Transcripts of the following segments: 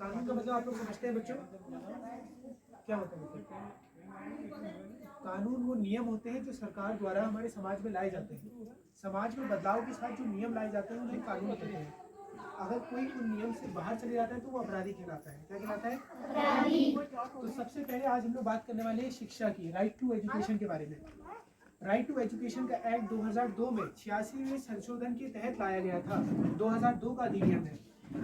कानून का मतलब आप लोग समझते हैं बच्चों, क्या होता है मतलब? कानून वो नियम होते हैं जो सरकार द्वारा हमारे समाज में लाए जाते हैं। समाज में बदलाव के साथ जो नियम लाए जाते हैं उन्हें कानून कहते हैं। अगर कोई उन नियम से बाहर चले जाता है तो वो अपराधी कहलाता है। क्या कहलाता है? अपराधी। तो सबसे पहले आज हम लोग बात करने वाले हैं शिक्षा की, राइट टू एजुकेशन के बारे में। राइट टू एजुकेशन का एक्ट 2002 में 86वें संशोधन के तहत लाया गया था। 2002 का अधिनियम है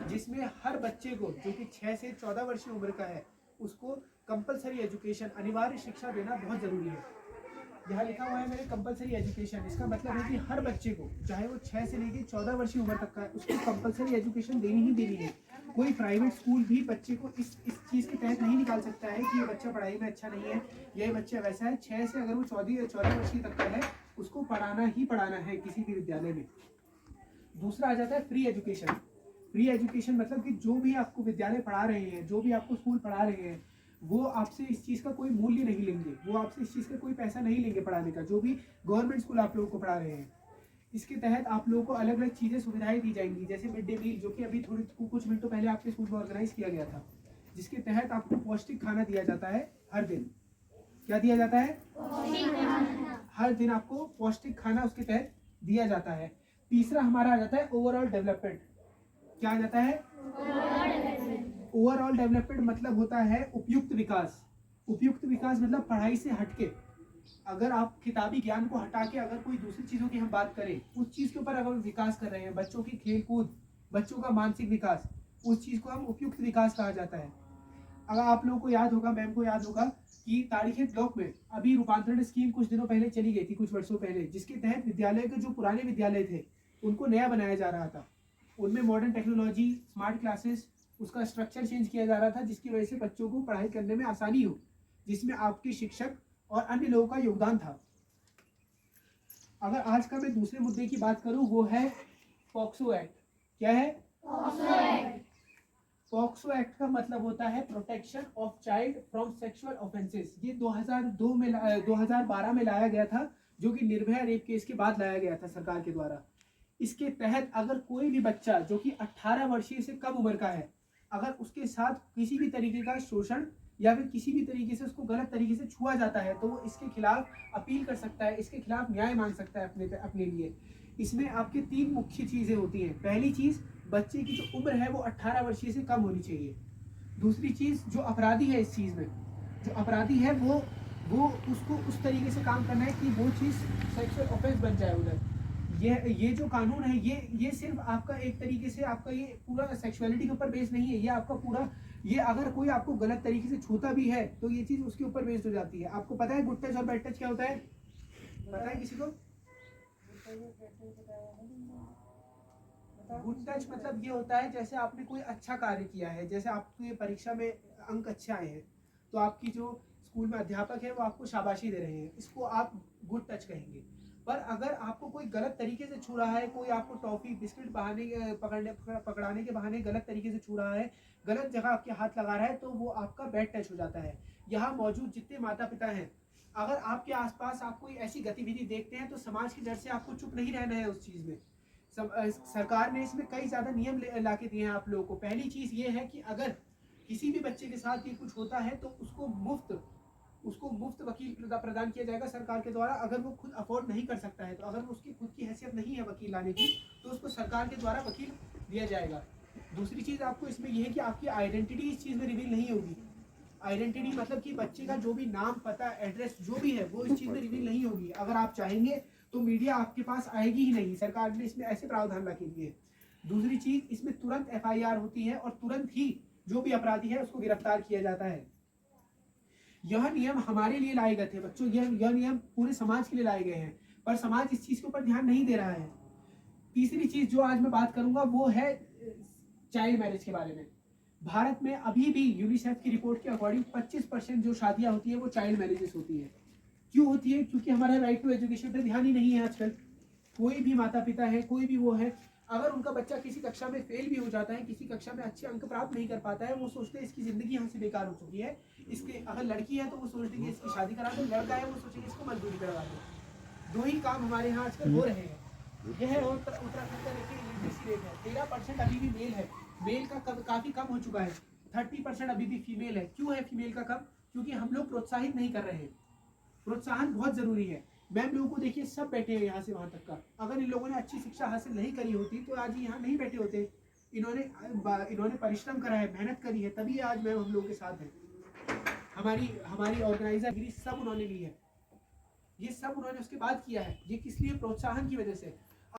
जिसमें हर बच्चे को जो कि 6 से 14 वर्ष की उम्र का है उसको कंपलसरी एजुकेशन, अनिवार्य शिक्षा देना बहुत जरूरी है। यहाँ लिखा हुआ है मेरे कंपलसरी एजुकेशन, इसका मतलब है कि हर बच्चे को चाहे वो 6 से लेकर 14 वर्ष की उम्र तक का है उसको कंपलसरी एजुकेशन देनी ही देनी है। कोई प्राइवेट स्कूल भी बच्चे को इस चीज़ के तहत नहीं निकाल सकता है कि ये बच्चा पढ़ाई में अच्छा नहीं है, ये बच्चा वैसा है। 6 से अगर वो 14 वर्ष की तक का है उसको पढ़ाना ही पढ़ाना है किसी भी विद्यालय में। दूसरा आ जाता है फ्री एजुकेशन। फ्री एजुकेशन मतलब कि जो भी आपको विद्यालय पढ़ा रहे हैं, जो भी आपको स्कूल पढ़ा रहे हैं, वो आपसे इस चीज़ का कोई मूल्य नहीं लेंगे, वो आपसे इस चीज़ का कोई पैसा नहीं लेंगे पढ़ाने का। जो भी गवर्नमेंट स्कूल आप लोगों को पढ़ा रहे हैं इसके तहत आप लोगों को अलग अलग चीज़ें सुविधाएं दी जाएंगी, जैसे मिड डे मील, जो कि अभी कुछ मिनटों पहले आपके स्कूल में ऑर्गेनाइज किया गया था, जिसके तहत आपको पौष्टिक खाना दिया जाता है हर दिन। क्या दिया जाता है? हर दिन आपको पौष्टिक खाना उसके तहत दिया जाता है। तीसरा हमारा आ जाता है ओवरऑल डेवलपमेंट। क्या आ जाता है? ओवरऑल डेवलपमेंट मतलब होता है उपयुक्त विकास। उपयुक्त विकास मतलब पढ़ाई से हटके, अगर आप किताबी ज्ञान को हटा के अगर कोई दूसरी चीजों की हम बात करें, उस चीज के ऊपर अगर विकास कर रहे हैं, बच्चों की खेल कूद, बच्चों का मानसिक विकास, उस चीज को हम उपयुक्त विकास कहा जाता है। अगर आप लोगों को याद होगा, मैम को याद होगा कि तारीखे ब्लॉक में अभी रूपांतरण स्कीम कुछ दिनों पहले चली गई थी, कुछ वर्षों पहले, जिसके तहत विद्यालय के जो पुराने विद्यालय थे उनको नया बनाया जा रहा था। उनमें मॉडर्न टेक्नोलॉजी, स्मार्ट क्लासेस, उसका स्ट्रक्चर चेंज किया जा रहा था जिसकी वजह से बच्चों को पढ़ाई करने में आसानी हो, जिसमें आपके शिक्षक और अन्य लोगों का योगदान था। अगर आज का मैं दूसरे मुद्दे की बात करूं वो है पॉक्सो एक्ट। क्या है? पॉक्सो एक्ट का मतलब होता है protection of child from sexual offences. ये 2012 में लाया गया था, जो कि निर्भया रेप केस के बाद लाया गया था सरकार के द्वारा। इसके तहत अगर कोई भी बच्चा जो कि 18 वर्षीय से कम उम्र का है, अगर उसके साथ किसी भी तरीके का शोषण या फिर किसी भी तरीके से उसको गलत तरीके से छुआ जाता है तो वो इसके खिलाफ अपील कर सकता है, इसके खिलाफ न्याय मांग सकता है अपने लिए। इसमें आपकी 3 मुख्य चीज़ें होती हैं। पहली चीज़, बच्चे की जो उम्र है वो 18 वर्षीय से कम होनी चाहिए। दूसरी चीज़, जो अपराधी है इस चीज़ में, जो अपराधी है वो उसको उस तरीके से काम करना है कि वो चीज़ सेक्सुअल ऑफेंस बन जाए उधर। ये जो कानून है ये सिर्फ आपका एक तरीके से आपका ये पूरा सेक्सुअलिटी के ऊपर बेस्ड नहीं है, ये आपका पूरा, ये अगर कोई आपको गलत तरीके से छूता भी है तो ये चीज़ उसके ऊपर बेस्ड हो जाती है। आपको पता है गुड टच और बैड टच क्या होता है? पता है किसी को? गुड टच मतलब ये होता है जैसे आपने कोई अच्छा कार्य किया है, जैसे आपके परीक्षा में अंक अच्छे आए हैं तो आपकी जो स्कूल में अध्यापक है वो आपको शाबाशी दे रहे हैं, इसको आप गुड टच कहेंगे। पर अगर आपको कोई गलत तरीके से छू रहा है, कोई आपको टॉफी बिस्किट पकड़ाने के बहाने गलत तरीके से छू रहा है, गलत जगह आपके हाथ लगा रहा है, तो वो आपका बैड टच हो जाता है। यहाँ मौजूद जितने माता पिता हैं, अगर आपके आसपास आप कोई ऐसी गतिविधि देखते हैं तो समाज की डर से आपको चुप नहीं रहना है उस चीज़ में। सरकार ने इसमें कई ज़्यादा नियम ला के दिए हैं आप लोगों को। पहली चीज़ ये है कि अगर किसी भी बच्चे के साथ ये कुछ होता है तो उसको मुफ्त वकील प्रदान किया जाएगा सरकार के द्वारा। अगर वो खुद अफोर्ड नहीं कर सकता है, तो अगर उसकी खुद की हैसियत नहीं है वकील लाने की, तो उसको सरकार के द्वारा वकील दिया जाएगा। दूसरी चीज़ आपको इसमें यह है कि आपकी आइडेंटिटी इस चीज़ में रिवील नहीं होगी। आइडेंटिटी मतलब कि बच्चे का जो भी नाम, पता, एड्रेस जो भी है वो इस चीज़ में रिवील नहीं होगी। अगर आप चाहेंगे तो मीडिया आपके पास आएगी ही नहीं। सरकार ने इसमें ऐसे प्रावधान रखे दिए। दूसरी चीज़, इसमें तुरंत FIR होती है और तुरंत ही जो भी अपराधी है उसको गिरफ्तार किया जाता है। यह नियम हमारे लिए लाए गए थे बच्चों, यह नियम पूरे समाज के लिए लाए गए हैं, पर समाज इस चीज़ के ऊपर ध्यान नहीं दे रहा है। तीसरी चीज़ जो आज मैं बात करूंगा वो है चाइल्ड मैरिज के बारे में। भारत में अभी भी यूनिसेफ की रिपोर्ट के अकॉर्डिंग 25% जो शादियां होती है वो चाइल्ड मैरिजेस होती है। क्यों होती है? क्योंकि हमारा राइट टू एजुकेशन पे ध्यान ही नहीं है आजकल। कोई भी माता पिता है, कोई भी वो है, अगर उनका बच्चा किसी कक्षा में फेल भी हो जाता है, किसी कक्षा में अच्छे अंक प्राप्त नहीं कर पाता है, वो सोचते हैं इसकी ज़िंदगी यहाँ से बेकार हो चुकी है। इसके अगर लड़की है तो वो सोचते हैं इसकी शादी करा दो, लड़का है वो सोचेंगे इसको मजदूरी करवा दो। 2 ही काम हमारे यहाँ आजकल हो रहे हैं। यह है उत्तराखंड का देखिए लिटरेसी रेट है 13% अभी भी मेल है। मेल का काफ़ी कम हो चुका है। 30% अभी भी फीमेल है। क्यों है फीमेल का कम? क्योंकि हम लोग प्रोत्साहित नहीं कर रहे हैं। प्रोत्साहन बहुत ज़रूरी है। मैम लोगों को देखिए, सब बैठे हैं यहाँ से वहाँ तक का। अगर इन लोगों ने अच्छी शिक्षा हासिल नहीं करी होती तो आज यहाँ नहीं बैठे होते। इन्होंने परिश्रम करा है, मेहनत करी है, तभी आज मैम हम लोगों के साथ हैं। हमारी ऑर्गेनाइजर डिग्री सब उन्होंने ली है, ये सब उन्होंने उसके बाद किया है। ये किस लिए? प्रोत्साहन की वजह से।